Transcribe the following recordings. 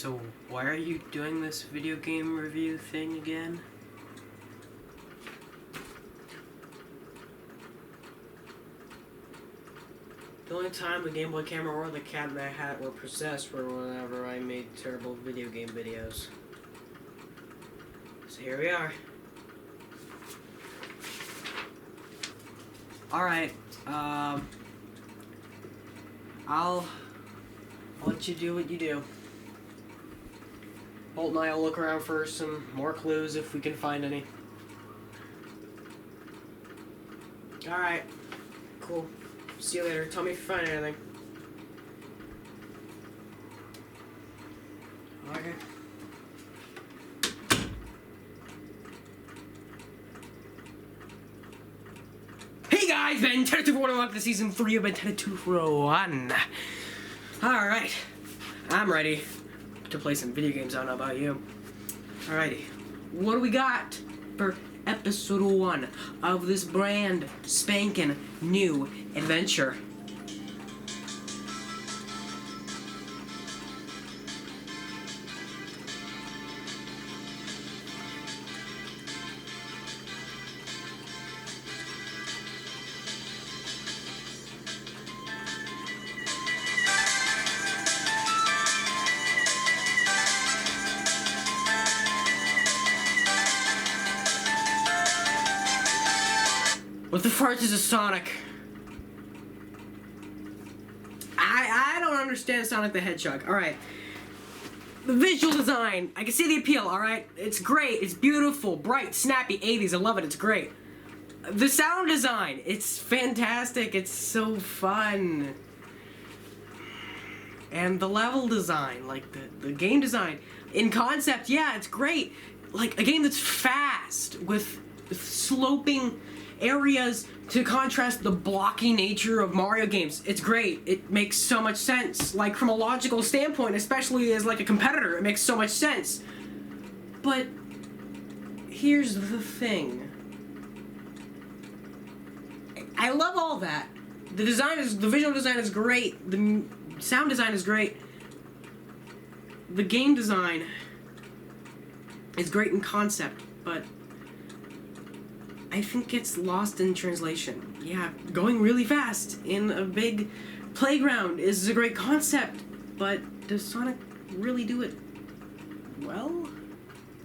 So, why are you doing this video game review thing again? The only time the Game Boy camera or the cabinet I had were possessed were whenever I made terrible video game videos. So here we are. Alright, I'll let you do what you do. Bolt and I will look around for some more clues if we can find any. Alright, cool. See you later. Tell me if you find anything. Okay. Hey guys, B2401, welcome to season 3 of B2401. Alright, I'm ready to play some video games. I don't know about you. Alrighty, what do we got for episode 1 of this brand spanking new adventure? What the fart is a Sonic? I don't understand Sonic the Hedgehog. Alright. The visual design. I can see the appeal, alright? It's great. It's beautiful, bright, snappy, 80s. I love it. It's great. The sound design. It's fantastic. It's so fun. And the level design. Like, the game design. In concept, yeah, it's great. Like, a game that's fast with sloping areas to contrast the blocky nature of Mario games. It's great. It makes so much sense. Like, from a logical standpoint, especially as like a competitor, it makes so much sense. But here's the thing. I love all that. The visual design is great. The sound design is great. The game design is great in concept, but I think it's lost in translation. Yeah, going really fast in a big playground is a great concept, but does Sonic really do it well?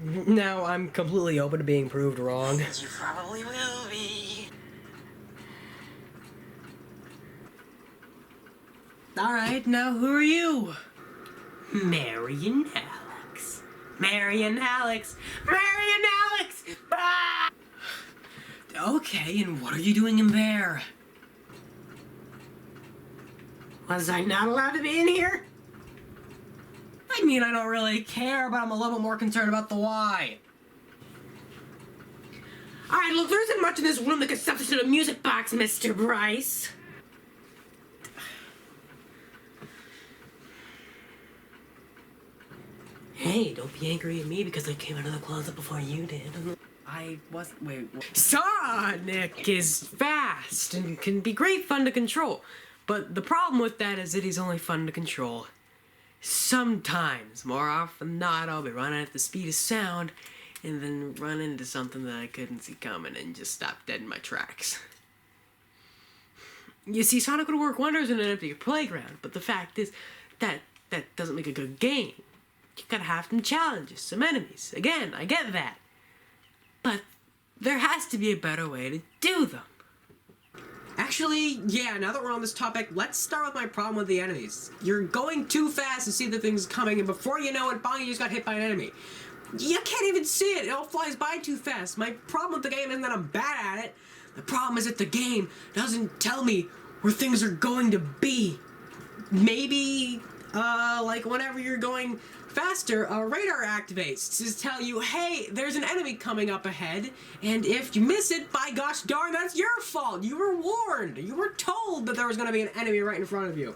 Now, I'm completely open to being proved wrong. You probably will be. Alright, now who are you? Mary and Alex. Mary and Alex. Mary and Alex! Ah! Okay, and what are you doing in there? Was I not allowed to be in here? I mean, I don't really care, but I'm a little bit more concerned about the why. Alright, look, there isn't much in this room that can substitute a music box, Mr. Briss. Hey, don't be angry at me because I came out of the closet before you did. I wasn't. Wait. Sonic is fast and can be great fun to control. But the problem with that is that he's only fun to control sometimes. More often than not, I'll be running at the speed of sound and then run into something that I couldn't see coming and just stop dead in my tracks. You see, Sonic would work wonders in an empty playground, but the fact is that doesn't make a good game. You gotta have some challenges, some enemies. Again, I get that. But there has to be a better way to do them. Actually, yeah, now that we're on this topic, let's start with my problem with the enemies. You're going too fast to see the things coming, and before you know it, bang, you just got hit by an enemy. You can't even see it. It all flies by too fast. My problem with the game isn't that I'm bad at it. The problem is that the game doesn't tell me where things are going to be. Maybe, like whenever you're going faster, a radar activates to tell you, hey, there's an enemy coming up ahead, and if you miss it, by gosh darn, that's your fault. You were warned. You were told that there was going to be an enemy right in front of you.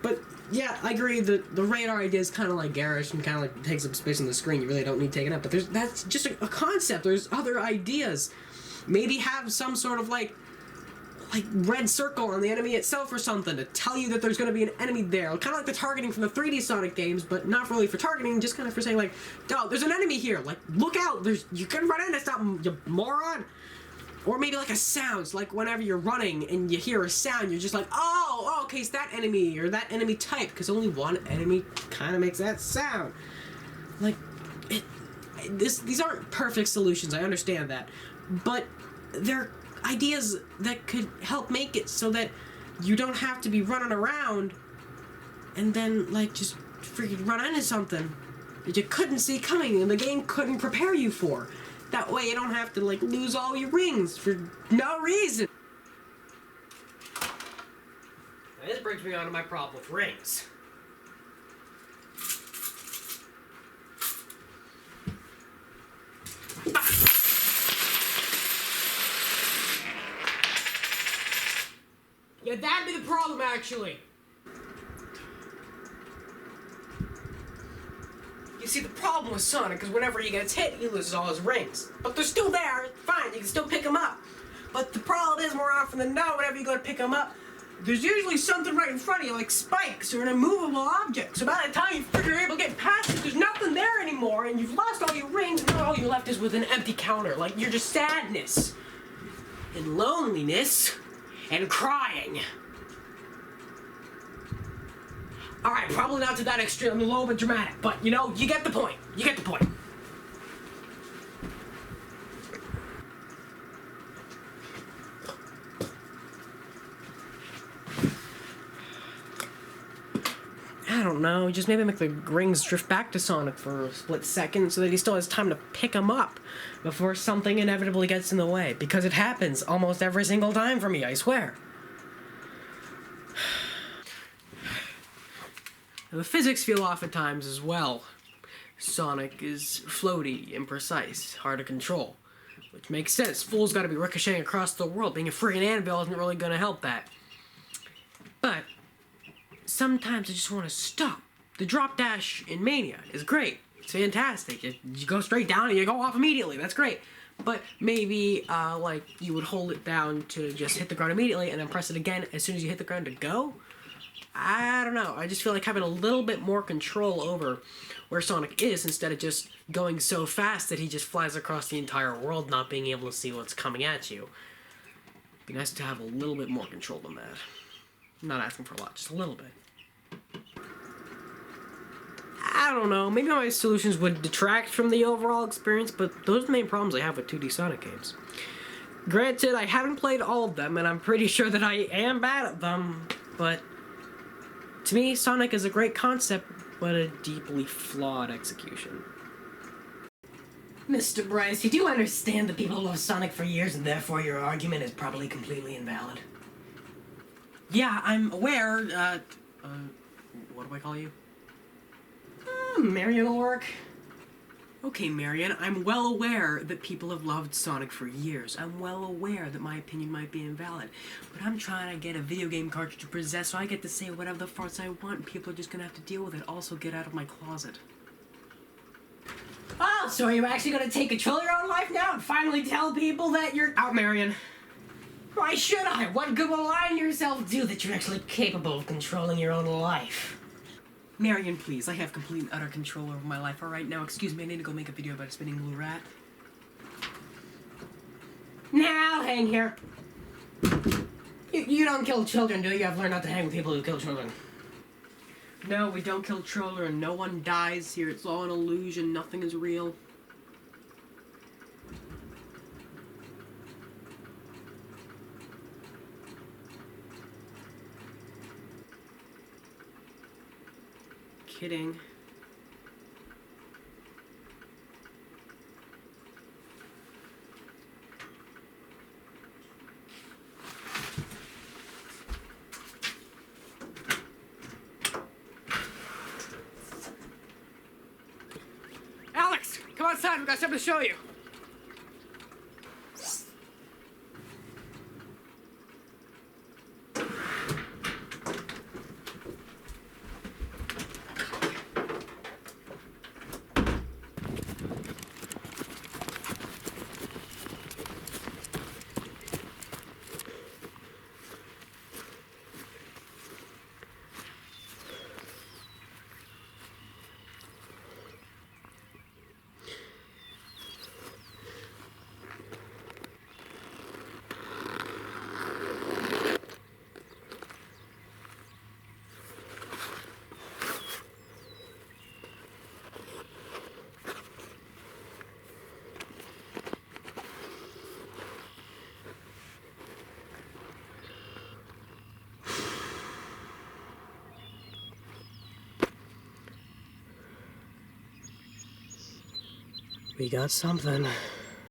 But yeah, I agree that the radar idea is kind of like garish and kind of like takes up space on the screen. You really don't need taken up. But that's just a concept. There's other ideas. Maybe have some sort of like like red circle on the enemy itself or something to tell you that there's going to be an enemy there. Kind of like the targeting from the 3D Sonic games, but not really for targeting, just kind of for saying like, oh, there's an enemy here. Like, look out. You can run into something, you moron. Or maybe like a sound, like whenever you're running and you hear a sound, you're just like, oh, okay, it's that enemy or that enemy type, because only one enemy kind of makes that sound. Like, these aren't perfect solutions, I understand that, but they're ideas that could help make it so that you don't have to be running around and then, like, just freaking run into something that you couldn't see coming and the game couldn't prepare you for. That way you don't have to, like, lose all your rings for no reason. Now, this brings me on to my problem with rings. Yeah, that'd be the problem, actually. You see, the problem with Sonic is whenever he gets hit, he loses all his rings. But they're still there, it's fine, you can still pick them up. But the problem is, more often than not, whenever you go to pick them up, there's usually something right in front of you, like spikes or an immovable object. So by the time you're able to get past it, there's nothing there anymore, and you've lost all your rings, and now all you're left is with an empty counter. Like, you're just sadness, and loneliness, and crying. Alright, probably not to that extreme, I'm a little bit dramatic, but, you know, you get the point. You get the point. I don't know, just maybe make the rings drift back to Sonic for a split second so that he still has time to pick them up before something inevitably gets in the way. Because it happens almost every single time for me, I swear. The physics feel off at times as well. Sonic is floaty, imprecise, hard to control. Which makes sense. Fool's gotta be ricocheting across the world. Being a friggin' anvil isn't really gonna help that. But sometimes I just want to stop. The drop dash in Mania is great. It's fantastic. You go straight down and you go off immediately. That's great. But maybe, like, you would hold it down to just hit the ground immediately and then press it again as soon as you hit the ground to go? I don't know. I just feel like having a little bit more control over where Sonic is instead of just going so fast that he just flies across the entire world, not being able to see what's coming at you. It'd be nice to have a little bit more control than that. I'm not asking for a lot, just a little bit. I don't know, maybe my solutions would detract from the overall experience, but those are the main problems I have with 2D Sonic games. Granted, I haven't played all of them, and I'm pretty sure that I am bad at them, but to me, Sonic is a great concept, but a deeply flawed execution. Mr. Briss, you do understand that people love Sonic for years, and therefore your argument is probably completely invalid. Yeah, I'm aware, what do I call you? Marion will work. Okay, Marion, I'm well aware that people have loved Sonic for years. I'm well aware that my opinion might be invalid. But I'm trying to get a video game cartridge to possess, so I get to say whatever the farts I want, and people are just gonna have to deal with it. Also, get out of my closet. Oh, so are you actually gonna take control of your own life now and finally tell people that you're... Out, Marion. Why should I? What good will I and yourself do that you're actually capable of controlling your own life? Marion, please, I have complete and utter control over my life. Alright, now, excuse me, I need to go make a video about a spinning blue rat. Now, hang here. You don't kill children, do you? I've learned not to hang with people who kill children. No, we don't kill children. No one dies here. It's all an illusion. Nothing is real. Kidding. Alex, come outside. We've got something to show you. We got something.